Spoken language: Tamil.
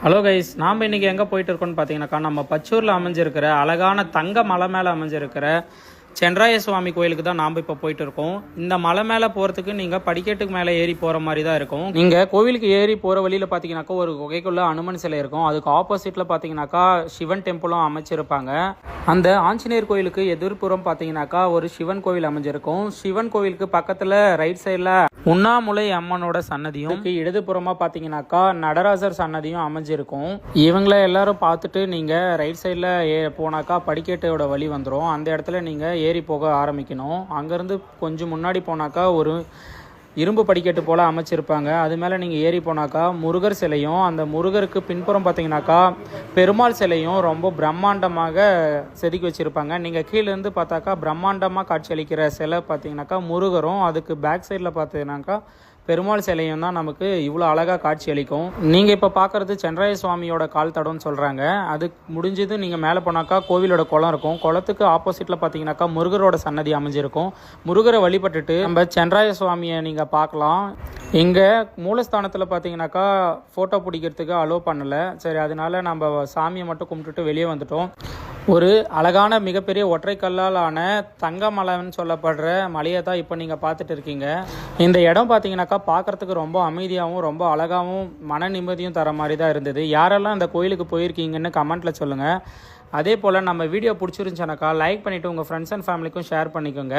ஹலோ கைஸ், நாம் இன்றைக்கி எங்கே போயிட்டு இருக்கோம்னு பார்த்தீங்கன்னாக்கா, நம்ம பச்சூரில் அமைஞ்சிருக்கிற அழகான தங்க மலை மேலே அமைஞ்சிருக்கிற சென்றாய சுவாமி கோயிலுக்கு தான் நாம் இப்போ போயிட்டு இருக்கோம். இந்த மலை மேலே போகிறதுக்கு நீங்கள் படிக்கட்டுக்கு மேலே ஏறி போகிற மாதிரி தான் இருக்கும். நீங்கள் கோவிலுக்கு ஏறி போகிற வழியில் பார்த்தீங்கன்னாக்கா ஒரு குகைக்குள்ள அனுமன் சிலை இருக்கும். அதுக்கு ஆப்போசிட்டில் பார்த்தீங்கன்னாக்கா சிவன் டெம்பிளும் அமைச்சிருப்பாங்க. அந்த ஆஞ்சநேயர் கோயிலுக்கு எதிர்ப்புறம் பார்த்தீங்கன்னாக்கா ஒரு சிவன் கோவில் அமைஞ்சிருக்கும். சிவன் கோவிலுக்கு பக்கத்தில் ரைட் சைடில் உண்ணாமுலை அம்மனோட சன்னதியும், இடதுபுறமாக பார்த்தீங்கன்னாக்கா நடராஜர் சன்னதியும் அமைஞ்சிருக்கும். இவங்கள எல்லாரும் பார்த்துட்டு நீங்கள் ரைட் சைடில் போனாக்கா படிக்கட்டோட வழி வந்துடும். அந்த இடத்துல நீங்கள் ஏறி போக ஆரம்பிக்கணும். அங்கேருந்து கொஞ்சம் முன்னாடி போனாக்கா ஒரு இரும்பு படிக்கட்டு போல் அமைச்சிருப்பாங்க. அது மேலே நீங்கள் ஏறி போனாக்கா முருகர் சிலையும், அந்த முருகருக்கு பின்புறம் பார்த்தீங்கன்னாக்கா பெருமாள் சிலையும் ரொம்ப பிரம்மாண்டமாக செதுக்கி வச்சுருப்பாங்க. நீங்கள் கீழேருந்து பார்த்தாக்கா பிரம்மாண்டமாக காட்சி அளிக்கிற சிலை பார்த்தீங்கன்னாக்கா முருகரும், அதுக்கு பேக் சைடில் பார்த்தீங்கன்னாக்கா பெருமாள் சிலையும் தான் நமக்கு இவ்வளோ அழகாக காட்சி அளிக்கும். நீங்கள் இப்போ பார்க்குறது சென்றாய சுவாமியோட கால் தடம்னு சொல்கிறாங்க. அது முடிஞ்சது நீங்கள் மேலே போனாக்கா கோவிலோட குளம் இருக்கும். குளத்துக்கு ஆப்போசிட்டில் பார்த்தீங்கன்னாக்கா முருகரோட சன்னதி அமைஞ்சிருக்கும். முருகரை வழிபட்டுட்டு நம்ம சென்றாய சுவாமியை நீங்கள் பார்க்கலாம். இங்கே மூலஸ்தானத்தில் பார்த்தீங்கன்னாக்கா ஃபோட்டோ பிடிக்கிறதுக்கு அலோவ் பண்ணலை. சரி, அதனால நம்ம சாமியை மட்டும் கும்பிட்டுட்டு வெளியே வந்துட்டோம். ஒரு அழகான மிகப்பெரிய ஒற்றைக்கல்லால் ஆன தங்கமலைன்னு சொல்லப்படுற மலையை தான் இப்போ நீங்கள் பார்த்துட்டு இருக்கீங்க. இந்த இடம் பார்த்தீங்கன்னாக்கா பார்க்குறதுக்கு ரொம்ப அமைதியாகவும் ரொம்ப அழகாகவும் மன நிம்மதியும் தர மாதிரி தான் இருந்தது. யாரெல்லாம் இந்த கோயிலுக்கு போயிருக்கீங்கன்னு கமெண்ட்டில் சொல்லுங்கள். அதே போல் நம்ம வீடியோ பிடிச்சிருந்துச்சுனாக்கா லைக் பண்ணிவிட்டு உங்கள் ஃப்ரெண்ட்ஸ் அண்ட் ஃபேமிலிக்கும் ஷேர் பண்ணிக்கோங்க.